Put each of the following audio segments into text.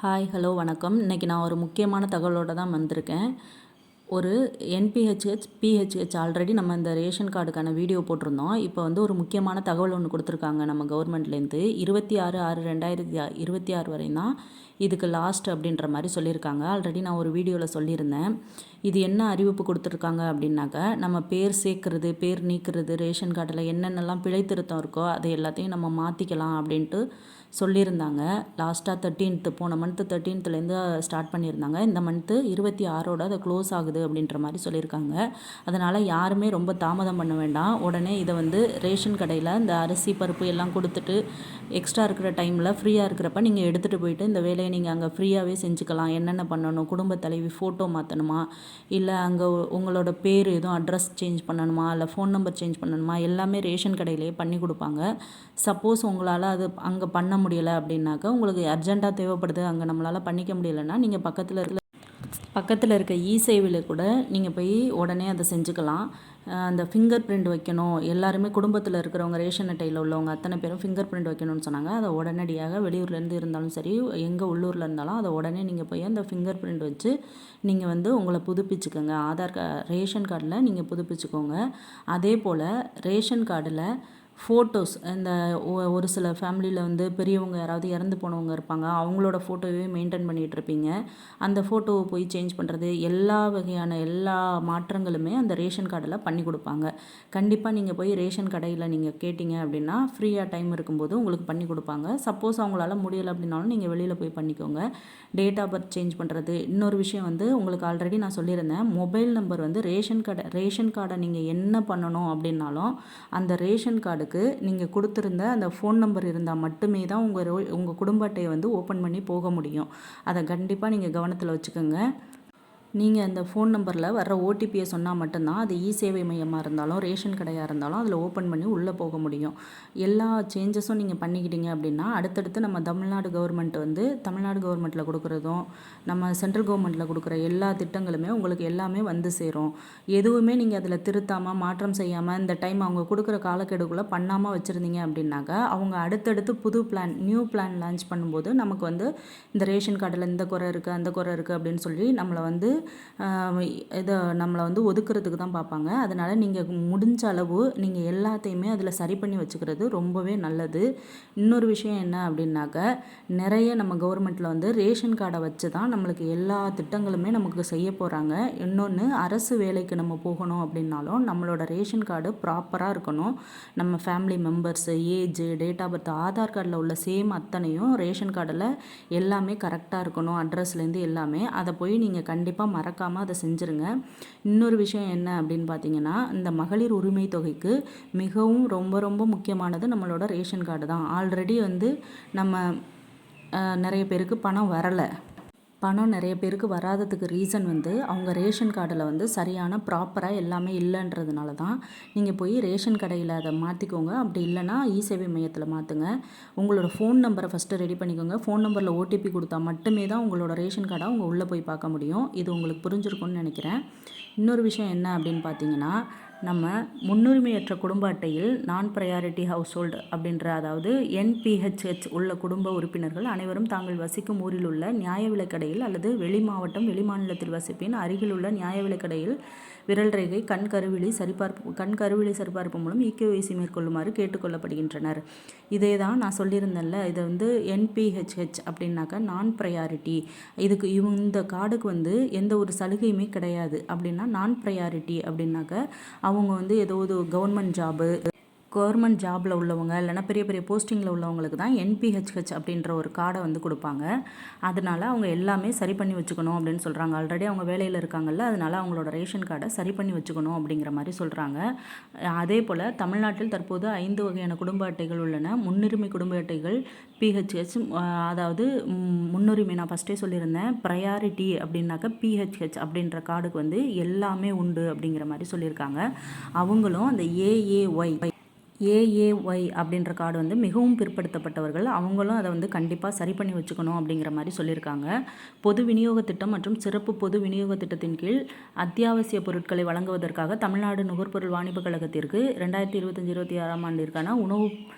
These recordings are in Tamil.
ஹாய் ஹலோ வணக்கம். இன்றைக்கி நான் ஒரு முக்கியமான தகவலோடு தான் வந்திருக்கேன். ஒரு என்பிஹெச்ஹெச், பிஹெச்ஹெச் ஆல்ரெடி நம்ம இந்த ரேஷன் கார்டுக்கான வீடியோ போட்டிருந்தோம். இப்போ வந்து ஒரு முக்கியமான தகவல் ஒன்று கொடுத்துருக்காங்க நம்ம கவர்மெண்ட்லேருந்து. 26/6/2026 வரையும் தான் இதுக்கு லாஸ்ட் அப்படின்ற மாதிரி சொல்லியிருக்காங்க. ஆல்ரெடி நான் ஒரு வீடியோவில் சொல்லியிருந்தேன். இது என்ன அறிவிப்பு கொடுத்துருக்காங்க அப்படின்னாக்கா, நம்ம பேர் சேர்க்குறது, பேர் நீக்கிறது, ரேஷன் கார்டில் என்னென்னலாம் பிழை திருத்தம் இருக்கோ அதை எல்லாத்தையும் நம்ம மாற்றிக்கலாம் அப்படின்ட்டு சொல்லியிருந்தாங்க. லாஸ்ட்டாக 13th போன மந்த்து 13th ஸ்டார்ட் பண்ணியிருந்தாங்க. இந்த மந்த்து 26 அதை க்ளோஸ் ஆகுது அப்படின்ற மாதிரி சொல்லியிருக்காங்க. அதனால் யாருமே ரொம்ப தாமதம் பண்ண வேண்டாம். உடனே இதை வந்து ரேஷன் கடையில் இந்த அரிசி பருப்பு எல்லாம் கொடுத்துட்டு எக்ஸ்ட்ரா இருக்கிற டைமில் ஃப்ரீயாக இருக்கிறப்ப நீங்கள் எடுத்துகிட்டு போயிட்டு இந்த வேலையை நீங்கள் அங்கே ஃப்ரீயாகவே செஞ்சுக்கலாம். என்னென்ன பண்ணணும், குடும்ப தலைவி ஃபோட்டோ மாற்றணுமா, இல்லை அங்கே உங்களோட பேர் எதுவும் அட்ரஸ் சேஞ்ச் பண்ணணுமா, இல்லை ஃபோன் நம்பர் சேஞ்ச் பண்ணணுமா, எல்லாமே ரேஷன் கடையிலேயே பண்ணி கொடுப்பாங்க. சப்போஸ் உங்களால் அது அங்கே பண்ண முடியலை அப்படின்னாக்கா, உங்களுக்கு அர்ஜெண்ட்டாக தேவைப்படுது, அங்கே நம்மளால் பண்ணிக்க முடியலைன்னா நீங்கள் பக்கத்தில் இருக்க இ-சேவையில் கூட நீங்கள் போய் உடனே அதை செஞ்சுக்கலாம். அந்த ஃபிங்கர் பிரிண்ட் வைக்கணும், எல்லாருமே குடும்பத்தில் இருக்கிறவங்க ரேஷன் அட்டையில் உள்ளவங்க அத்தனை பேரும் ஃபிங்கர் பிரிண்ட் வைக்கணும்னு சொன்னாங்க. அதை உடனடியாக வெளியூர்லேருந்து இருந்தாலும் சரி, எங்கள் உள்ளூரில் இருந்தாலும் அதை உடனே நீங்கள் போய் அந்த ஃபிங்கர் பிரிண்ட் வச்சு நீங்கள் வந்து உங்களை புதுப்பிச்சுக்கோங்க. ரேஷன் கார்டில் நீங்கள் புதுப்பிச்சுக்கோங்க. அதே போல் ரேஷன் கார்டில் ஃபோட்டோஸ், இந்த ஒரு சில ஃபேமிலியில் வந்து பெரியவங்க யாராவது இறந்து போனவங்க இருப்பாங்க, அவங்களோட ஃபோட்டோவே மெயின்டைன் பண்ணிகிட்ருப்பீங்க. அந்த ஃபோட்டோவை போய் சேஞ்ச் பண்ணுறது, எல்லா மாற்றங்களுமே அந்த ரேஷன் கார்டில் பண்ணி கொடுப்பாங்க. கண்டிப்பாக நீங்கள் போய் ரேஷன் கடையில் நீங்கள் கேட்டிங்க அப்படின்னா ஃப்ரீயாக டைம் இருக்கும்போது உங்களுக்கு பண்ணி கொடுப்பாங்க. சப்போஸ் அவங்களால முடியலை அப்படின்னாலும் நீங்கள் வெளியில் போய் பண்ணிக்கோங்க. டேட் ஆஃப் பர்த் சேஞ்ச் பண்ணுறது. இன்னொரு விஷயம் வந்து உங்களுக்கு ஆல்ரெடி நான் சொல்லியிருந்தேன், மொபைல் நம்பர் வந்து ரேஷன் கார்டை நீங்கள் என்ன பண்ணணும் அப்படின்னாலும் அந்த ரேஷன் கார்டு நீங்கள் கொடுத்துருந்த அந்த ஃபோன் நம்பர் இருந்தால் மட்டுமே தான் உங்கள் குடும்ப அட்டையை வந்து ஓப்பன் பண்ணி போக முடியும். அதை கண்டிப்பாக நீங்கள் கவனத்தில் வச்சுக்கோங்க. நீங்கள் அந்த ஃபோன் நம்பரில் வர்ற ஓடிபியை சொன்னால் மட்டும்தான் அது இ-சேவை மையமாக இருந்தாலும் ரேஷன் கடையாக இருந்தாலும் அதில் ஓப்பன் பண்ணி உள்ளே போக முடியும். எல்லா சேஞ்சஸும் நீங்கள் பண்ணிக்கிட்டீங்க அப்படின்னா அடுத்தடுத்து நம்ம தமிழ்நாடு கவர்மெண்ட்டில் கொடுக்குறதும் நம்ம சென்ட்ரல் கவர்மெண்ட்டில் கொடுக்குற எல்லா திட்டங்களுமே உங்களுக்கு எல்லாமே வந்து சேரும். எதுவுமே நீங்கள் அதில் திருத்தாமல் மாற்றம் செய்யாமல் இந்த டைம் அவங்க கொடுக்குற காலக்கெடுக்குள்ளே பண்ணாமல் வச்சுருந்தீங்க அப்படின்னாக்கா, அவங்க அடுத்தடுத்து நியூ பிளான் லான்ச் பண்ணும்போது நமக்கு வந்து இந்த ரேஷன் கார்டில் இந்த குறை இருக்குது, அந்த குறை இருக்குது அப்படின்னு சொல்லி நம்மளை வந்து ஒதுக்குறதுக்கு தான் பார்ப்பாங்க. அதனால் நீங்கள் முடிஞ்ச அளவு நீங்கள் எல்லாத்தையுமே அதில் சரி பண்ணி வச்சுக்கிறது ரொம்பவே நல்லது. இன்னொரு விஷயம் என்ன அப்படின்னாக்க, நிறைய நம்ம கவர்மெண்ட்டில் வந்து ரேஷன் கார்டை வச்சு தான் நம்மளுக்கு எல்லா திட்டங்களுமே நமக்கு செய்ய போகிறாங்க. இன்னொன்று, அரசு வேலைக்கு நம்ம போகணும் அப்படின்னாலும் நம்மளோட ரேஷன் கார்டு ப்ராப்பராக இருக்கணும். நம்ம family members, age, date of birth, Aadhaar கார்டில் உள்ள சேம் அத்தனையும் ரேஷன் கார்டில் எல்லாமே கரெக்டாக இருக்கணும். அட்ரஸ்லேருந்து எல்லாமே அதை போய் நீங்கள் கண்டிப்பாக மறக்காமல் அதை செஞ்சுருங்க. இன்னொரு விஷயம் என்ன அப்படின்னு பார்த்தீங்கன்னா, இந்த மகளிர் உரிமை தொகைக்கு மிகவும் ரொம்ப ரொம்ப முக்கியமானது நம்மளோட ரேஷன் கார்டு தான். ஆல்ரெடி வந்து நம்ம நிறைய பேருக்கு பணம் நிறைய பேருக்கு வராததுக்கு ரீசன் வந்து அவங்க ரேஷன் கார்டில் வந்து சரியான ப்ராப்பராக எல்லாமே இல்லைன்றதுனால தான். நீங்கள் போய் ரேஷன் கடையில் அதை மாற்றிக்கோங்க. அப்படி இல்லைன்னா இ-சேவை மையத்தில் மாற்றுங்க. உங்களோட ஃபோன் நம்பரை ஃபஸ்ட்டு ரெடி பண்ணிக்கோங்க. ஃபோன் நம்பரில் ஓடிபி கொடுத்தா மட்டுமே தான் உங்களோட ரேஷன் கார்டை அவங்க உள்ளே போய் பார்க்க முடியும். இது உங்களுக்கு புரிஞ்சிருக்கும்னு நினைக்கிறேன். இன்னொரு விஷயம் என்ன அப்படின்னு பார்த்தீங்கன்னா, நம்ம முன்னுரிமையற்ற குடும்ப அட்டையில் நான் ப்ரையாரிட்டி ஹவுஸ் ஹோல்டு அப்படின்ற, அதாவது என்பிஹெச்ஹெச் உள்ள குடும்ப உறுப்பினர்கள் அனைவரும் தாங்கள் வசிக்கும் ஊரில் உள்ள நியாய விலைக்கடையில் அல்லது வெளி மாவட்டம் வெளி மாநிலத்தில் வசிப்பின் அருகில் உள்ள நியாய விலைக்கடையில் விரல் ரேகை கண் கருவிழி சரிபார்ப்பு மூலம் இகேஒய்சி மேற்கொள்ளுமாறு கேட்டுக்கொள்ளப்படுகின்றனர். இதே தான் நான் சொல்லியிருந்தேன்ல, இதை வந்து என்பிஹெச்ஹெச் அப்படின்னாக்கா நான் ப்ரையாரிட்டி. இந்த கார்டுக்கு வந்து எந்த ஒரு சலுகையுமே கிடையாது. அப்படின்னா நான் ப்ரையாரிட்டி அப்படின்னாக்க அவங்க வந்து ஏதோ ஒரு கவர்மெண்ட் ஜாபில் உள்ளவங்க இல்லைனா பெரிய பெரிய போஸ்டிங்கில் உள்ளவங்களுக்கு தான் என்பிஹெச்ஹெச் அப்படின்ற ஒரு கார்டை வந்து கொடுப்பாங்க. அதனால் அவங்க எல்லாமே சரி பண்ணி வச்சுக்கணும் அப்படின்னு சொல்கிறாங்க. ஆல்ரெடி அவங்க வேலையில் இருக்காங்கல்ல, அதனால் அவங்களோட ரேஷன் கார்டை சரி பண்ணி வச்சுக்கணும் அப்படிங்கிற மாதிரி சொல்கிறாங்க. அதே போல் தமிழ்நாட்டில் தற்போது 5 வகையான குடும்ப அட்டைகள் உள்ளன. முன்னுரிமை குடும்ப அட்டைகள் பிஹெச்ஹெச், அதாவது முன்னுரிமை நான் ஃபஸ்ட்டே சொல்லியிருந்தேன். ப்ரையாரிட்டி அப்படின்னாக்கா பிஹெச்ஹெச் அப்படின்ற கார்டுக்கு வந்து எல்லாமே உண்டு அப்படிங்கிற மாதிரி சொல்லியிருக்காங்க. அவங்களும் அந்த ஏஏஒய் அப்படின்ற கார்டு வந்து மிகவும் பிற்படுத்தப்பட்டவர்கள், அவங்களும் அதை வந்து கண்டிப்பாக சரி பண்ணி வச்சுக்கணும் அப்படிங்கிற மாதிரி சொல்லியிருக்காங்க. பொது விநியோக திட்டம் மற்றும் சிறப்பு பொது விநியோக திட்டத்தின் கீழ் அத்தியாவசிய பொருட்களை வழங்குவதற்காக தமிழ்நாடு நுகர்பொருள் வாணிப கழகத்திற்கு 2025-26 ஆண்டிற்கான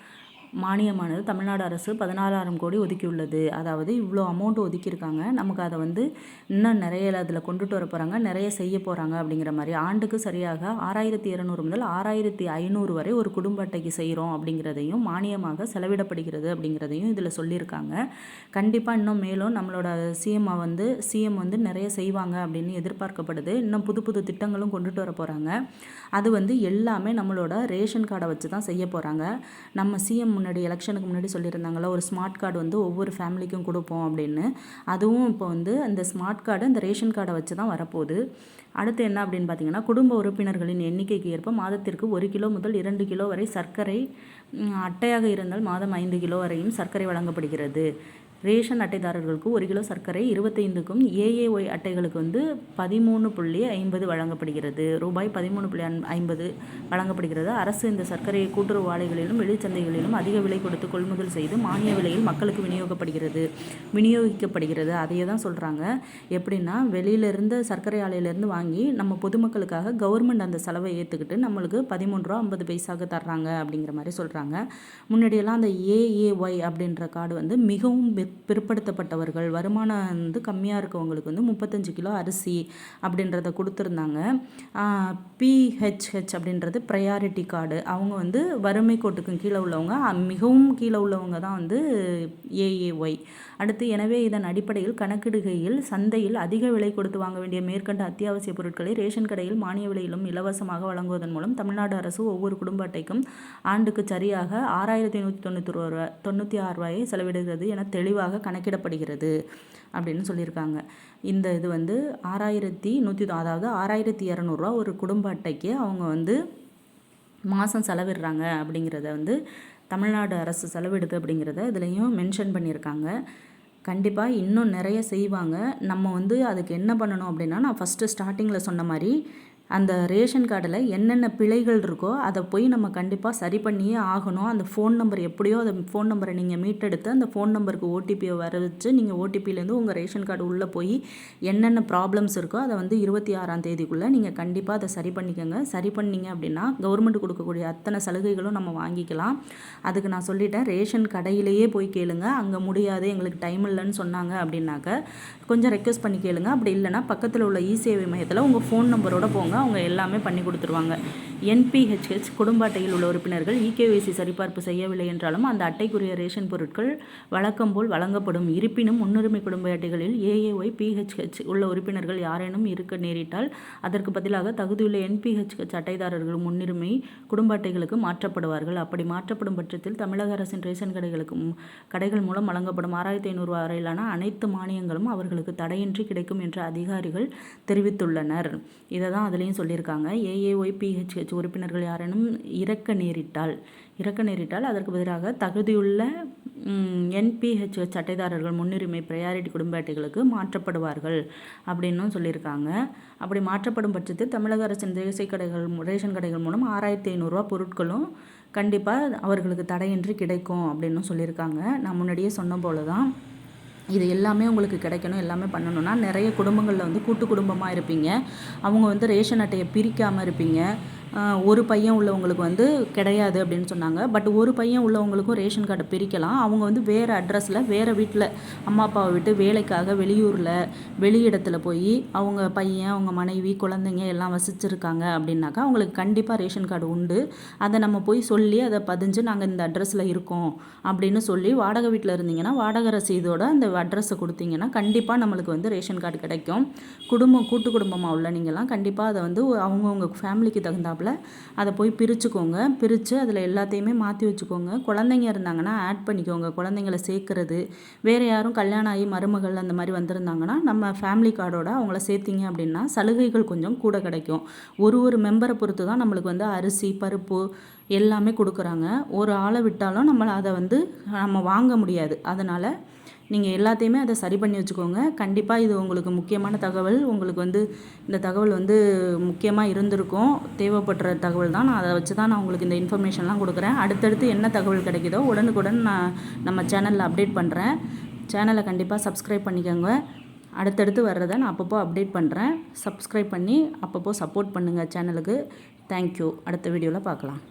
மானியமானது தமிழ்நாடு அரசு 16,000 கோடி ஒதுக்கியுள்ளது. அதாவது இவ்வளோ அமௌண்ட் ஒதுக்கியிருக்காங்க. நமக்கு அதை வந்து இன்னும் நிறைய அதில் கொண்டுட்டு வர போகிறாங்க, நிறைய செய்ய போகிறாங்க அப்படிங்கிற மாதிரி. ஆண்டுக்கு சரியாக 6,200 முதல் 6,500 வரை ஒரு குடும்ப அட்டைக்கு செய்கிறோம் அப்படிங்கிறதையும், மானியமாக செலவிடப்படுகிறது அப்படிங்கிறதையும் இதில் சொல்லியிருக்காங்க. கண்டிப்பாக இன்னும் மேலும் நம்மளோட சிஎம் வந்து நிறைய செய்வாங்க அப்படின்னு எதிர்பார்க்கப்படுது. இன்னும் புது புது திட்டங்களும் கொண்டுட்டு வர போகிறாங்க. அது வந்து எல்லாமே நம்மளோட ரேஷன் கார்டை வச்சு தான் செய்ய போகிறாங்க. நம்ம சிஎம் முன்னாடி எலெக்ஷனுக்கு முன்னாடி சொல்லியிருந்தாங்களா, ஒரு ஸ்மார்ட் கார்டு வந்து ஒவ்வொரு ஃபேமிலிக்கும் கொடுப்போம் அப்படின்னு. அதுவும் இப்போ வந்து அந்த ஸ்மார்ட் கார்டு அந்த ரேஷன் கார்டை வச்சு தான் வரப்போகுது. அடுத்து என்ன அப்படின்னு பார்த்தீங்கன்னா, குடும்ப உறுப்பினர்களின் எண்ணிக்கைக்கு ஏற்ப மாதத்திற்கு 1 கிலோ முதல் 2 கிலோ வரை சர்க்கரை, அட்டையாக இருந்தால் மாதம் 5 கிலோ வரையும் சர்க்கரை வழங்கப்படுகிறது. ரேஷன் அட்டைதாரர்களுக்கு 1 கிலோ சர்க்கரை 25க்கும், ஏஏஒய் அட்டைகளுக்கு வந்து 13.50 வழங்கப்படுகிறது. ரூபாய் 13.50 வழங்கப்படுகிறது. அரசு இந்த சர்க்கரையை கூட்டுறவு ஆலைகளிலும் வெளிச்சந்தைகளிலும் அதிக விலை கொடுத்து கொள்முதல் செய்து மானிய விலையில் மக்களுக்கு விநியோகிக்கப்படுகிறது. அதையே தான் சொல்கிறாங்க. எப்படின்னா, வெளியிலேருந்து சர்க்கரை ஆலையிலேருந்து வாங்கி நம்ம பொதுமக்களுக்காக கவர்மெண்ட் அந்த செலவை ஏற்றுக்கிட்டு நம்மளுக்கு 13 ரூபா 50 பைசாவுக்கு தர்றாங்க அப்படிங்கிற மாதிரி சொல்கிறாங்க. முன்னாடியெல்லாம் அந்த ஏஏஒய் அப்படின்ற கார்டு வந்து மிகவும் பிற்படுத்தப்பட்டவர்கள், வருமானம் வந்து கம்மியாக இருக்கவங்களுக்கு வந்து 35 கிலோ அரிசி அப்படின்றத கொடுத்துருந்தாங்க. பிஹெச்ஹெச் அப்படின்றது ப்ரையாரிட்டி கார்டு. அவங்க வந்து வறுமை கோட்டுக்கு கீழே உள்ளவங்க, மிகவும் கீழே உள்ளவங்க தான் வந்து ஏஏஒய். அடுத்து, எனவே இதன் அடிப்படையில் கணக்கிடுகையில் சந்தையில் அதிக விலை கொடுத்து வாங்க வேண்டிய மேற்கண்ட அத்தியாவசிய பொருட்களை ரேஷன் கடையில் மானிய விலையிலும் இலவசமாக வழங்குவதன் மூலம் தமிழ்நாடு அரசு ஒவ்வொரு குடும்ப அட்டைக்கும் ஆண்டுக்கு சரியாக 6,196 ரூபாயை செலவிடுகிறது என தெளிவாக கணக்கிடப்படுகிறது அப்படின்னு சொல்லியிருக்காங்க. இந்த இது வந்து 6,100, அதாவது 6,200 ரூபா ஒரு குடும்ப அட்டைக்கு அவங்க வந்து மாதம் செலவிடுறாங்க அப்படிங்கிறத வந்து தமிழ்நாடு அரசு செலவிடுது அப்படிங்கிறத இதுலேயும் மென்ஷன் பண்ணியிருக்காங்க. கண்டிப்பாக இன்னும் நிறைய செய்வாங்க. நம்ம வந்து அதுக்கு என்ன பண்ணணும் அப்படின்னா, நான் ஃபஸ்ட்டு ஸ்டார்டிங்கில் சொன்ன மாதிரி அந்த ரேஷன் கார்டில் என்னென்ன பிழைகள் இருக்கோ அதை போய் நம்ம கண்டிப்பாக சரி பண்ணியே ஆகணும். அந்த ஃபோன் நம்பர் எப்படியோ அந்த ஃபோன் நம்பரை நீங்கள் மீட்டெடுத்து அந்த ஃபோன் நம்பருக்கு ஓடிபியை வர வச்சு நீங்கள் ஓடிபியிலேருந்து உங்கள் ரேஷன் கார்டு உள்ளே போய் என்னென்ன ப்ராப்ளம்ஸ் இருக்கோ அதை வந்து 26ஆம் தேதிக்குள்ளே நீங்கள் கண்டிப்பாக அதை சரி பண்ணிக்கோங்க. சரி பண்ணிங்க அப்படின்னா கவர்மெண்ட் கொடுக்கக்கூடிய அத்தனை சலுகைகளும் நம்ம வாங்கிக்கலாம். அதுக்கு நான் சொல்லிட்டேன், ரேஷன் கடையிலேயே போய் கேளுங்க. அங்கே முடியாது, எங்களுக்கு டைம் இல்லைன்னு சொன்னாங்க அப்படின்னாக்க கொஞ்சம் ரெக்வஸ்ட் பண்ணி கேளுங்க. அப்படி இல்லைனா பக்கத்தில் உள்ள இ-சேவை மையத்தில் உங்கள் ஃபோன் நம்பரோட போங்க, அவங்க எல்லாமே பண்ணி கொடுத்துருவாங்க. என்பிஹெச்ஹெச் குடும்ப அட்டையில் உள்ள உறுப்பினர்கள் இகேஒய்சி சரிபார்ப்பு செய்யவில்லை என்றாலும் அந்த அட்டைக்குரிய ரேஷன் பொருட்கள் வழக்கம் போல் வழங்கப்படும். இருப்பினும் முன்னுரிமை குடும்ப அட்டைகளில் ஏஏஒய், பிஹெச்ஹெச் உள்ள உறுப்பினர்கள் யாரேனும் இருக்க நேரிட்டால் அதற்கு பதிலாக தகுதியுள்ள என்பிஹெச்ஹெச் அட்டைதாரர்கள் முன்னுரிமை குடும்ப அட்டைகளுக்கு மாற்றப்படுவார்கள். அப்படி மாற்றப்படும் பட்சத்தில் தமிழக அரசின் ரேஷன் கடைகள் மூலம் வழங்கப்படும் 6,500 வரையிலான அனைத்து மானியங்களும் அவர்களுக்கு தடையின்றி கிடைக்கும் என்று அதிகாரிகள் தெரிவித்துள்ளனர். இதை தான் அதுலேயும் சொல்லியிருக்காங்க. ஏஏஒய், பிஹெச்ஹெச் உறுப்பினர்கள் யாரேனும் இறக்க நேரிட்டால் அதற்கு பதிலாக தகுதியுள்ள என்பிஹெச்ஹெச் அட்டைதாரர்கள் முன்னுரிமை ப்ரையாரிட்டி குடும்ப அட்டைகளுக்கு மாற்றப்படுவார்கள் அப்படின்னும் சொல்லியிருக்காங்க. அப்படி மாற்றப்படும் பட்சத்தில் தமிழக அரசின் ரேஷன் கடைகள் மூலம் 6,500 ரூபா பொருட்களும் கண்டிப்பாக அவர்களுக்கு தடையின்றி கிடைக்கும் அப்படின்னு சொல்லியிருக்காங்க. நான் முன்னாடியே சொன்ன போல தான் இது எல்லாமே உங்களுக்கு கிடைக்கணும், எல்லாமே பண்ணணும்னா நிறைய குடும்பங்களில் வந்து கூட்டு குடும்பமாக இருப்பீங்க. அவங்க வந்து ரேஷன் அட்டையை பிரிக்காமல் இருப்பீங்க. ஒரு பையன் உள்ளவங்களுக்கு வந்து கிடையாது அப்படின்னு சொன்னாங்க. பட் ஒரு பையன் உள்ளவங்களுக்கும் ரேஷன் கார்டை பிரிக்கலாம். அவங்க வந்து வேறு அட்ரஸில் வேறு வீட்டில் அம்மா அப்பாவை விட்டு வேலைக்காக வெளியூரில் வெளியிடத்தில் போய் அவங்க பையன், அவங்க மனைவி, குழந்தைங்க எல்லாம் வசிச்சிருக்காங்க அப்படின்னாக்கா அவங்களுக்கு கண்டிப்பாக ரேஷன் கார்டு உண்டு. அதை நம்ம போய் சொல்லி அதை பதிஞ்சு நாங்கள் இந்த அட்ரஸில் இருக்கோம் அப்படின்னு சொல்லி, வாடகை வீட்டில் இருந்தீங்கன்னா வாடகை ரசீதோட அந்த அட்ரஸை கொடுத்தீங்கன்னா கண்டிப்பாக நம்மளுக்கு வந்து ரேஷன் கார்டு கிடைக்கும். கூட்டு குடும்பமாக உள்ள நீங்கள்லாம் கண்டிப்பாக அதை வந்து அவங்கவுங்க ஃபேமிலிக்கு தகுந்தாப்புல அதை போய் பிரித்து அதில் எல்லாத்தையுமே மாற்றி வச்சுக்கோங்க. குழந்தைங்க இருந்தாங்கன்னா ஆட் பண்ணிக்கோங்க. குழந்தைங்கள சேர்க்குறது, வேறு யாரும் கல்யாணம் ஆகி மருமகள் அந்த மாதிரி வந்திருந்தாங்கன்னா நம்ம ஃபேமிலி கார்டோட அவங்கள சேர்த்திங்க அப்படின்னா சலுகைகள் கொஞ்சம் கூட கிடைக்கும். ஒரு மெம்பரை பொறுத்து தான் நம்மளுக்கு வந்து அரிசி, பருப்பு எல்லாமே கொடுக்குறாங்க. ஒரு ஆளை விட்டாலும் அதை வந்து நம்ம வாங்க முடியாது. அதனால் நீங்கள் எல்லாத்தையுமே அதை சரி பண்ணி வச்சுக்கோங்க. கண்டிப்பாக இது உங்களுக்கு முக்கியமான தகவல். உங்களுக்கு வந்து இந்த தகவல் வந்து முக்கியமாக இருந்திருக்கும், தேவைப்படுற தகவல் தான். நான் அதை வச்சு தான் நான் உங்களுக்கு இந்த இன்ஃபர்மேஷன்லாம் கொடுக்குறேன். அடுத்தடுத்து என்ன தகவல் கிடைக்குதோ உடனுக்குடன் நான் நம்ம சேனலில் அப்டேட் பண்ணுறேன். சேனலை கண்டிப்பாக சப்ஸ்கிரைப் பண்ணிக்கோங்க. அடுத்தடுத்து வர்றதை நான் அப்பப்போ அப்டேட் பண்ணுறேன். சப்ஸ்கிரைப் பண்ணி அப்பப்போ சப்போர்ட் பண்ணுங்கள் சேனலுக்கு. தேங்க்யூ. அடுத்த வீடியோவில் பார்க்கலாம்.